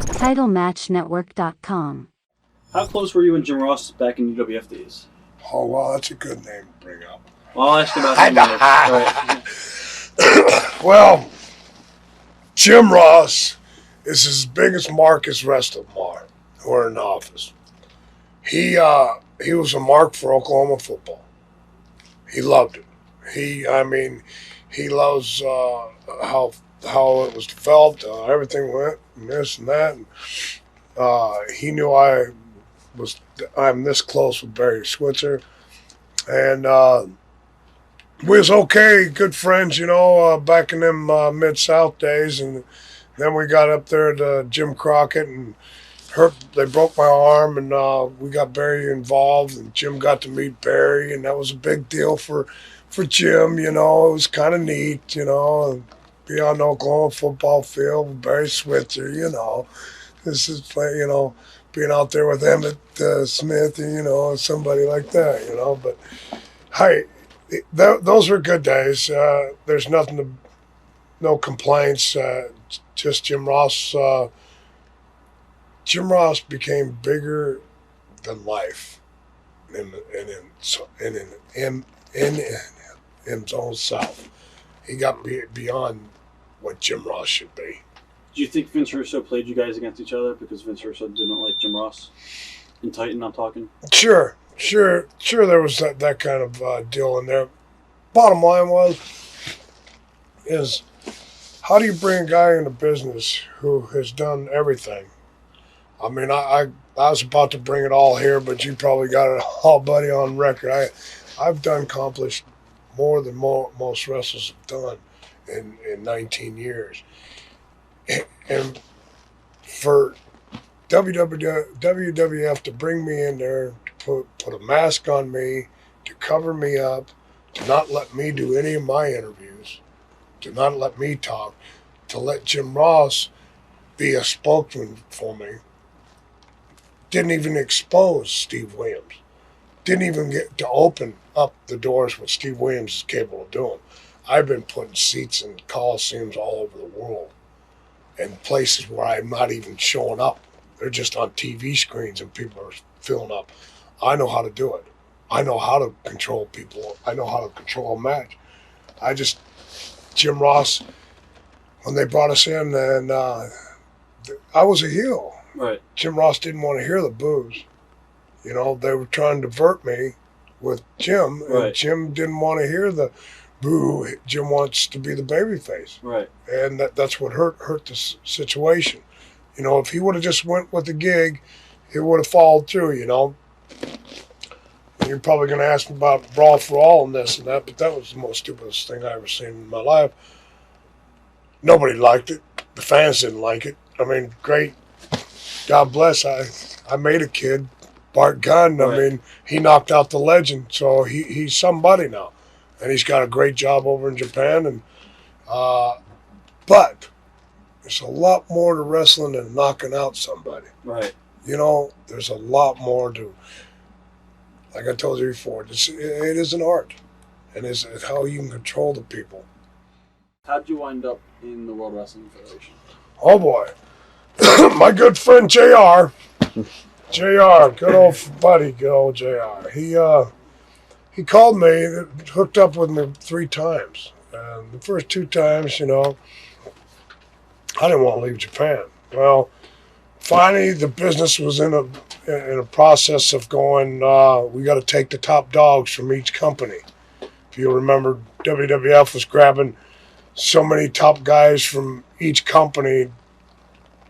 TitleMatchNetwork.com. How close were you and Jim Ross back in WWF days? Oh, well, that's a good name to bring up. Well, I'll ask you about him later. Right. Well, Jim Ross is as big as Marcus rest of them are who are in the office. He was a mark for Oklahoma football. He loved it. He loves how it was developed, everything went, and this and that. And, he knew I'm this close with Barry Switzer, and we was okay, good friends, back in them Mid-South days, and then we got up there to Jim Crockett, and they broke my arm, and we got Barry involved, and Jim got to meet Barry, and that was a big deal for Jim, it was kind of neat, be on the Oklahoma football field with Barry Switzer, this is, being out there with Emmett Smith, somebody like that, but hey, those were good days. There's no complaints, just Jim Ross. Jim Ross became bigger than life in his own self. He got beyond what Jim Ross should be. Do you think Vince Russo played you guys against each other because Vince Russo didn't like Jim Ross in Titan? I'm talking. Sure. There was that kind of deal in there. Bottom line is how do you bring a guy into business who has done everything? I mean, I was about to bring it all here, but you probably got it all, buddy, on record. I've accomplished more than most wrestlers have done in 19 years. And for WWF to bring me in there, to put a mask on me, to cover me up, to not let me do any of my interviews, to not let me talk, to let Jim Ross be a spokesman for me, didn't even expose Steve Williams, didn't even get to open up the doors what Steve Williams is capable of doing. I've been putting seats in coliseums all over the world, and places where I'm not even showing up. They're just on TV screens and people are filling up. I know how to do it. I know how to control people. I know how to control a match. Jim Ross, when they brought us in, and I was a heel. Right. Jim Ross didn't want to hear the boos. They were trying to divert me with Jim, and right. Jim didn't want to hear the boo. Jim wants to be the babyface. Right. And that's what hurt the situation. If he would have just went with the gig, he would have followed through, You're probably going to ask me about Brawl For All and this and that, but that was the most stupidest thing I ever seen in my life. Nobody liked it. The fans didn't like it. I mean, great. God bless. I made a kid, Bart Gunn. Right. I mean, he knocked out the legend, so he's somebody now. And he's got a great job over in Japan. And but there's a lot more to wrestling than knocking out somebody. Right. There's a lot more to, like I told you before, it is an art. And it's how you can control the people. How'd you wind up in the World Wrestling Federation? Oh, boy. My good friend JR. JR, good old buddy, good old JR. He called me, hooked up with me 3 times. And the first 2 times, I didn't want to leave Japan. Well, finally, the business was in a process of going, we got to take the top dogs from each company. If you remember, WWF was grabbing so many top guys from each company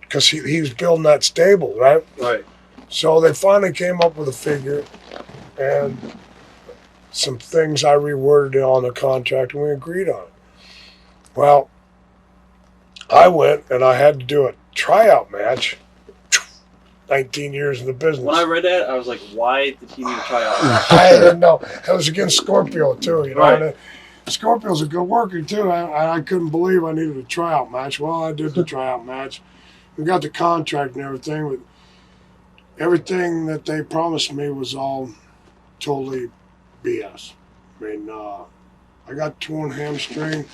because he was building that stable, right? Right. So they finally came up with a figure and some things I reworded on the contract, and we agreed on it. Well, I went and I had to do a tryout match. 19 years in the business. When I read that, I was like, why did he need a tryout? I didn't know. It was against Scorpio, too. Right. And Scorpio's a good worker, too. I couldn't believe I needed a tryout match. Well, I did the tryout match. We got the contract and everything. But everything that they promised me was all totally BS. I mean, I got a torn hamstring.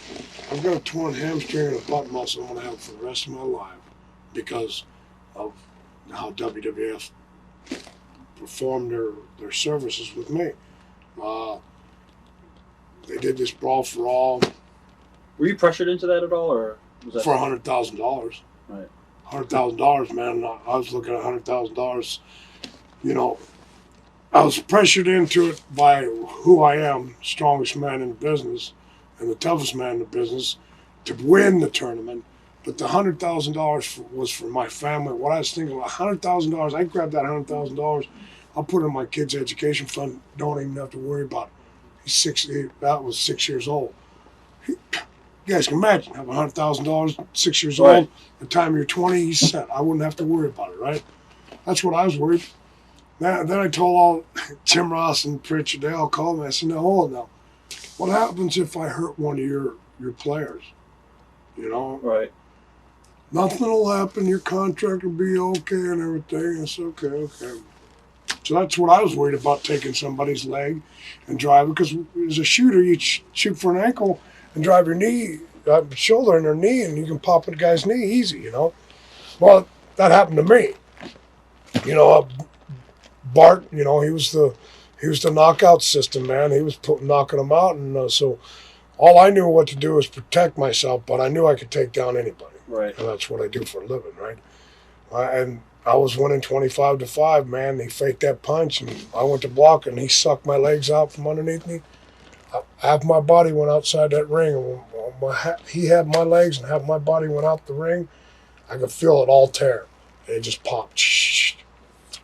I've got a torn hamstring and a butt muscle I'm going to have for the rest of my life because of how WWF performed their services with me. They did this Brawl For All. Were you pressured into that at all, or was that for $100,000? Right. $100,000, man. I was looking at $100,000. You know, I was pressured into it by who I am, strongest man in the business and the toughest man in the business, to win the tournament. But the $100,000 was for my family. What I was thinking about, $100,000, I grabbed that $100,000, I'll put it in my kid's education fund, don't even have to worry about it. That was 6 years old. You guys can imagine having $100,000, 6 years Right. old. The time you're 20, he's set. I wouldn't have to worry about it, right? That's what I was worried. Then I told all Jim Ross and Pritchard, they all called me. I said, now hold on now. What happens if I hurt one of your players? You know? right? Nothing will happen. Your contract will be okay and everything. It's okay. So that's what I was worried about, taking somebody's leg and driving. Because as a shooter, you shoot for an ankle and drive your knee, shoulder in their knee, and you can pop a guy's knee easy, you know. Well, that happened to me. You know, Bart, you know, he was the knockout system, man. He was knocking them out, and so all I knew what to do was protect myself, but I knew I could take down anybody. Right. And that's what I do for a living, right? And I was winning 25-5, man. He faked that punch, and I went to block, and he sucked my legs out from underneath me. Half my body went outside that ring, and he had my legs, and half my body went out the ring. I could feel it all tear. It just popped.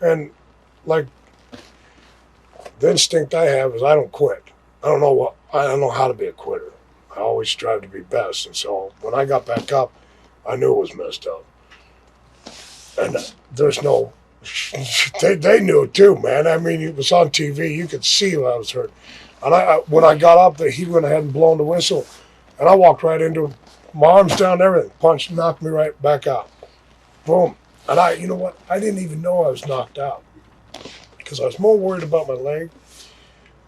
And, like, the instinct I have is I don't quit. I don't know how to be a quitter. I always strive to be best. And so when I got back up, I knew it was messed up. And there's no, they knew it too, man. I mean, it was on TV. You could see when I was hurt. And when I got up, he went ahead and blown the whistle. And I walked right into him, my arms down, everything. Punched, knocked me right back out. Boom. And you know what? I didn't even know I was knocked out because I was more worried about my leg.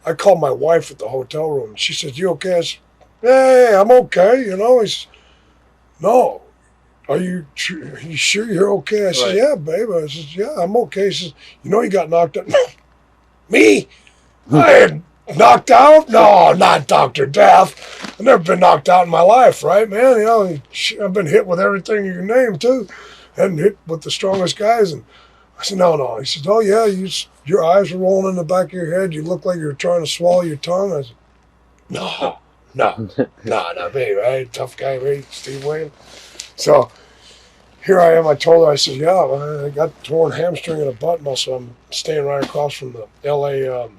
I called my wife at the hotel room. And she said, "You okay?" I said, "Hey, I'm okay." You know, he said, "No. Are you sure you're okay?" I said, Right. "Yeah, babe." I said, "Yeah, I'm okay." She says, "You know you got knocked out." Me? I had knocked out? No, not Dr. Death. I've never been knocked out in my life, right, man? You know, I've been hit with everything you can name, too. And hit with the strongest guys. And I said, no. He said, "Oh, yeah, your eyes were rolling in the back of your head. You look like you were trying to swallow your tongue." I said, no, me, right? Tough guy, right? Steve Wayne. So here I am. I told her, I said, "Yeah, I got torn hamstring and a butt muscle. I'm staying right across from the L.A.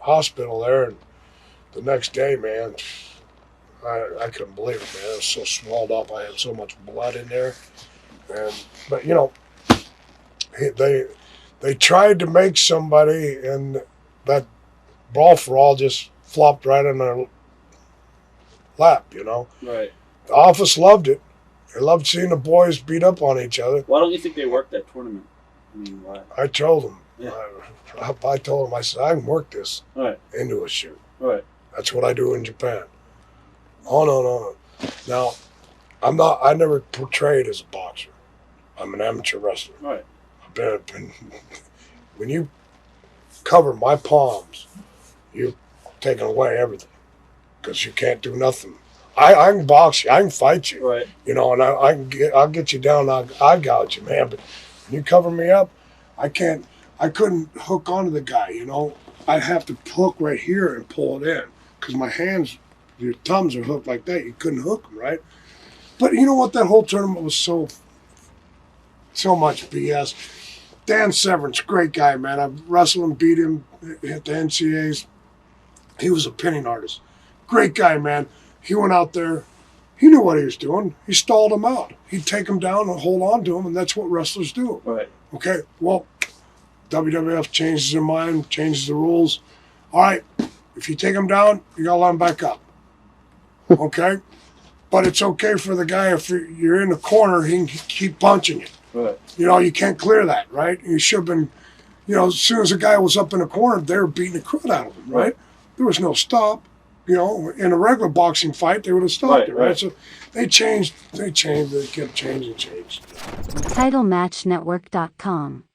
Hospital there." And the next day, man, I couldn't believe it, man. I was so swelled up. I had so much blood in there. But you know, they tried to make somebody, and that Brawl For All just flopped right in their lap, you know. Right. The office loved it. They loved seeing the boys beat up on each other. Why don't you think they worked that tournament? I mean, why? I told them. Yeah. I told them, I said, "I can work this Right. into a shoot. Right. That's what I do in Japan." Oh, no. Now, I never portrayed as a boxer. I'm an amateur wrestler. Right. When you cover my palms, you're taking away everything because you can't do nothing. I can box you, I can fight you, Right. you know, and I'll get you down, I'll gouge you, man. But when you cover me up, I couldn't hook onto the guy, you know. I'd have to hook right here and pull it in because my hands, your thumbs are hooked like that. You couldn't hook them, right? But you know what? That whole tournament was so much BS. Dan Severn's, great guy, man. I wrestled him, beat him, hit the NCAAs. He was a pinning artist. Great guy, man. He went out there. He knew what he was doing. He stalled him out. He'd take him down and hold on to him, and that's what wrestlers do. Right. Okay, well, WWF changes their mind, changes the rules. All right, if you take him down, you got to let him back up. Okay? But it's okay for the guy, if you're in the corner, he can keep punching you. Right. You know, you can't clear that, right? You should have been, you know, as soon as the guy was up in the corner, they were beating the crud out of him, right? There was no stop. You know, in a regular boxing fight, they would have stopped it, right? Right. So they changed, they kept changing. TitleMatchNetwork.com